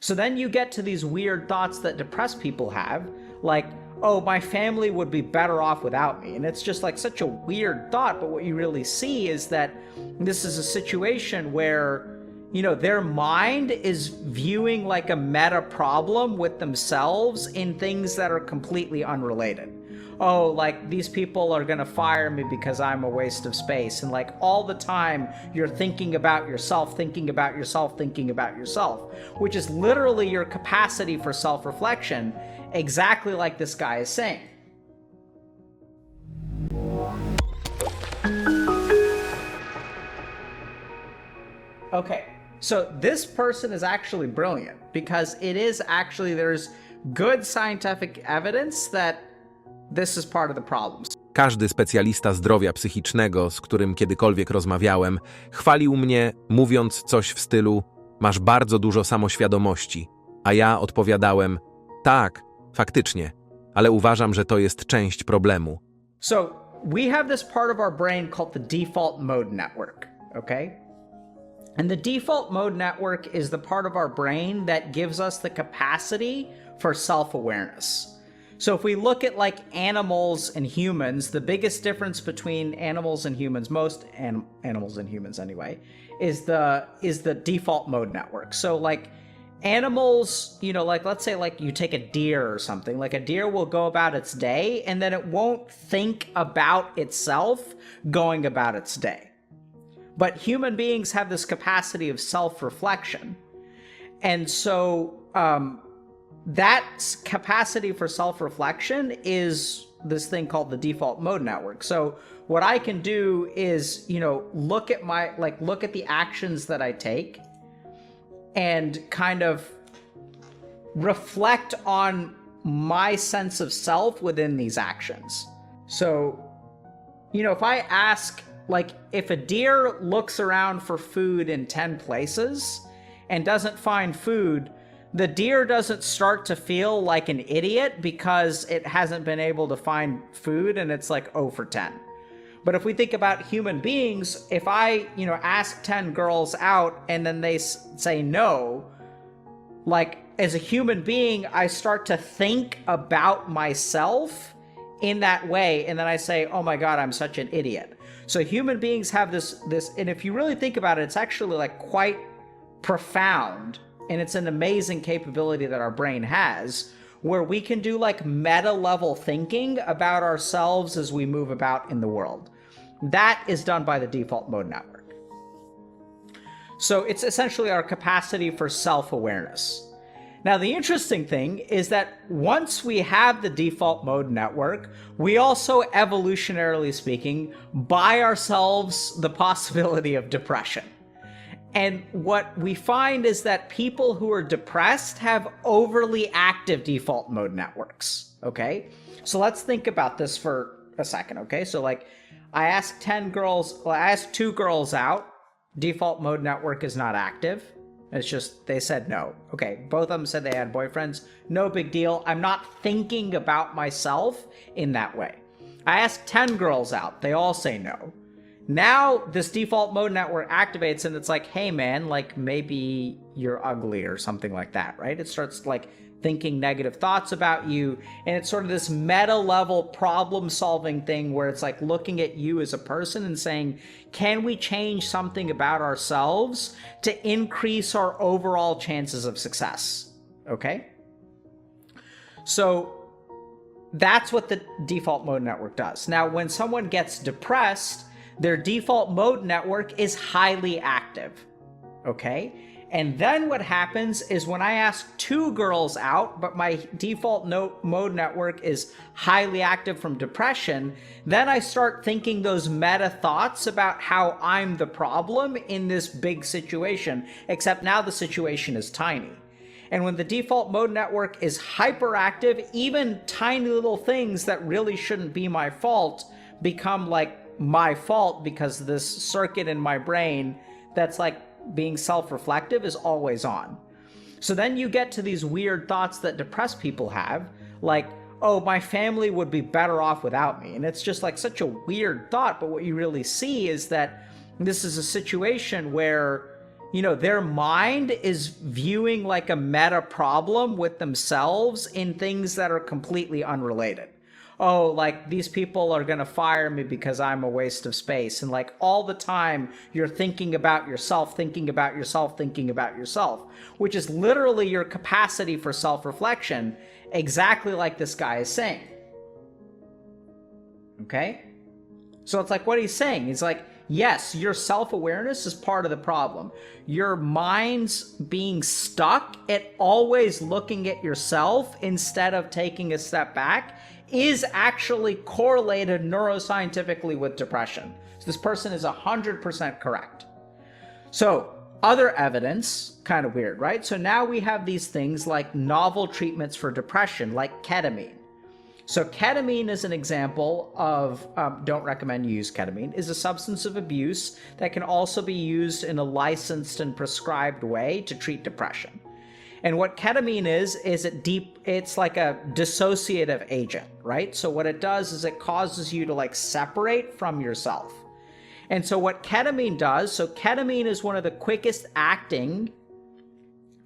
So then you get to these weird thoughts that depressed people have, like, oh, my family would be better off without me. And it's just like such a weird thought, but what you really see is that this is a situation where, you know, their mind is viewing like a meta problem with themselves in things that are completely unrelated. Oh, like these people are gonna fire me because I'm a waste of space. And like all the time you're thinking about yourself, thinking about yourself, thinking about yourself, which is literally your capacity for self-reflection, exactly like this guy is saying. Okay, so this person is actually brilliant because it is actually, there's good scientific evidence that this is part of the problem. Każdy specjalista zdrowia psychicznego, z którym kiedykolwiek rozmawiałem, chwalił mnie, mówiąc coś w stylu: masz bardzo dużo samoświadomości, a ja odpowiadałem: tak, faktycznie, ale uważam, że to jest część problemu. So we have this part of our brain called the default mode network, okay? And the default mode network is the part of our brain that gives us the capacity for self-awareness. So if we look at like animals and humans, the biggest difference between animals and humans, most animals and humans anyway, is the default mode network. So like animals, you know, like let's say like you take a deer or something, like a deer will go about its day and then it won't think about itself going about its day. But human beings have this capacity of self-reflection. And so that capacity for self-reflection is this thing called the default mode network. So what I can do is, you know, look at the actions that I take and kind of reflect on my sense of self within these actions. So, you know, if I ask, like, if a deer looks around for food in 10 places and doesn't find food, the deer doesn't start to feel like an idiot because it hasn't been able to find food and it's like 0 for 10. But if we think about human beings, if I, you know, ask 10 girls out and then they say no, like as a human being, I start to think about myself in that way. And then I say, oh my God, I'm such an idiot. So human beings have this, and if you really think about it, it's actually like quite profound. And it's an amazing capability that our brain has, where we can do like meta level thinking about ourselves as we move about in the world. That is done by the default mode network. So it's essentially our capacity for self-awareness. Now, the interesting thing is that once we have the default mode network, we also, evolutionarily speaking, buy ourselves the possibility of depression. And what we find is that people who are depressed have overly active default mode networks, okay? So let's think about this for a second, okay? So like I asked 2 girls out, default mode network is not active. It's just, they said no. Okay, both of them said they had boyfriends, no big deal. I'm not thinking about myself in that way. I asked 10 girls out, they all say no. Now this default mode network activates and it's like, hey man, like maybe you're ugly or something like that, right? It starts like thinking negative thoughts about you. And it's sort of this meta level problem solving thing where it's like looking at you as a person and saying, can we change something about ourselves to increase our overall chances of success? Okay. So that's what the default mode network does. Now, when someone gets depressed, their default mode network is highly active, okay? And then what happens is when I ask 2 girls out, but my default mode network is highly active from depression, then I start thinking those meta thoughts about how I'm the problem in this big situation, except now the situation is tiny. And when the default mode network is hyperactive, even tiny little things that really shouldn't be my fault become like my fault because this circuit in my brain that's like being self-reflective is always on. So then you get to these weird thoughts that depressed people have, like, oh, my family would be better off without me. And it's just like such a weird thought, but what you really see is that this is a situation where, their mind is viewing like a meta problem with themselves in things that are completely unrelated. Oh, like these people are going to fire me because I'm a waste of space. And like all the time you're thinking about yourself, thinking about yourself, thinking about yourself, which is literally your capacity for self-reflection, exactly like this guy is saying. Okay? So it's like what he's saying. He's like, yes, your self-awareness is part of the problem. Your mind's being stuck at always looking at yourself instead of taking a step back is actually correlated neuroscientifically with depression. So this person is 100% correct. So other evidence, kind of weird, right? So now we have these things like novel treatments for depression, like ketamine. So ketamine is an example of, don't recommend you use ketamine, is a substance of abuse that can also be used in a licensed and prescribed way to treat depression. And what ketamine is it's like a dissociative agent, right? So what it does is it causes you to like separate from yourself. And so what ketamine does, so ketamine is one of the quickest acting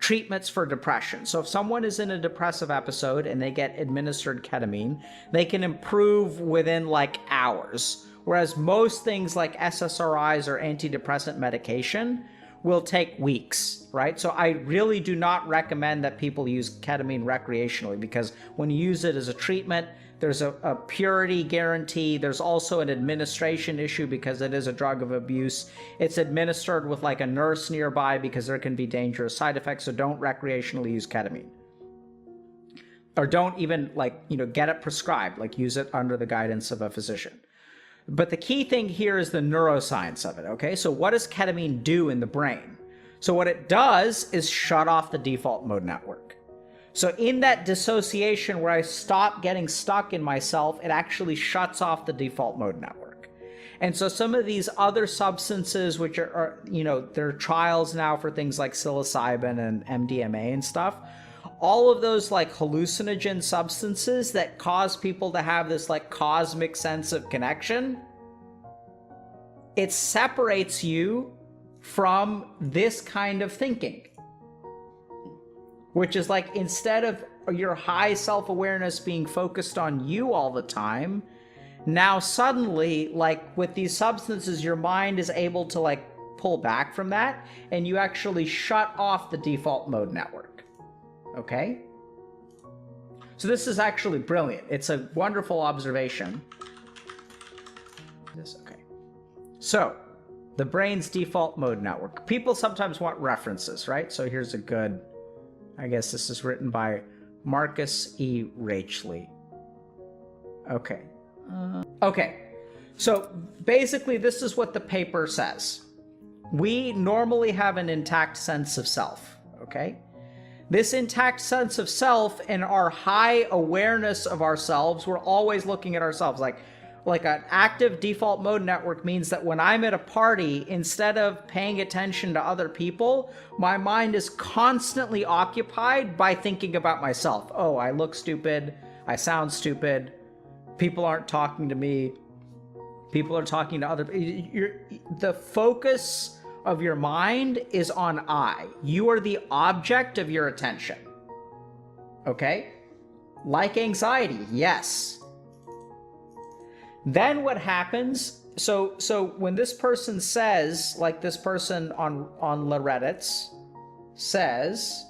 treatments for depression. So if someone is in a depressive episode and they get administered ketamine, they can improve within like hours. Whereas most things like SSRIs or antidepressant medication will take weeks, right? So I really do not recommend that people use ketamine recreationally, because when you use it as a treatment, there's a purity guarantee. There's also an administration issue because it is a drug of abuse. It's administered with like a nurse nearby because there can be dangerous side effects. So don't recreationally use ketamine. Or don't even get it prescribed, like use it under the guidance of a physician. But the key thing here is the neuroscience of it, okay? So what does ketamine do in the brain? So what it does is shut off the default mode network. So in that dissociation where I stop getting stuck in myself, it actually shuts off the default mode network. And so some of these other substances, which are there are trials now for things like psilocybin and MDMA and stuff, all of those like hallucinogen substances that cause people to have this like cosmic sense of connection, it separates you from this kind of thinking. Which is like, instead of your high self-awareness being focused on you all the time, now suddenly, like with these substances, your mind is able to like pull back from that, and you actually shut off the default mode network. Okay? So this is actually brilliant. It's a wonderful observation. Okay. So, the brain's default mode network. People sometimes want references, right? So here's a good, I guess this is written by Marcus E. Rachley. Okay. Okay. So basically this is what the paper says. We normally have an intact sense of self, okay? This intact sense of self and our high awareness of ourselves, we're always looking at ourselves like an active default mode network means that when I'm at a party, instead of paying attention to other people, my mind is constantly occupied by thinking about myself. Oh, I look stupid. I sound stupid. People aren't talking to me. People are talking to other people. The focus of your mind is on I. You are the object of your attention. Okay? Like anxiety, yes. Then what happens, so when this person says, like this person on Reddit's says,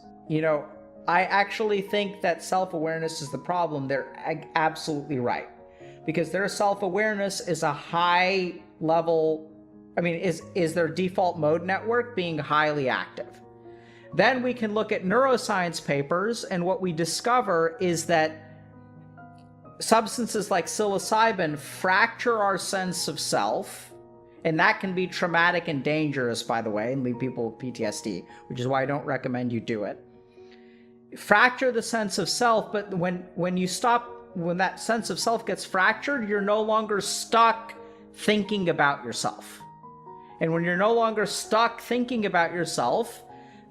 I actually think that self-awareness is the problem, they're absolutely right. Because their self-awareness is a high level, is their default mode network being highly active. Then we can look at neuroscience papers, and what we discover is that substances like psilocybin fracture our sense of self, and that can be traumatic and dangerous, by the way, and leave people with PTSD, which is why I don't recommend you do it. Fracture the sense of self, but when that sense of self gets fractured, you're no longer stuck thinking about yourself. And when you're no longer stuck thinking about yourself,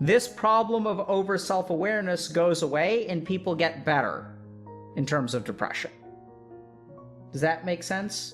this problem of over self-awareness goes away and people get better in terms of depression. Does that make sense?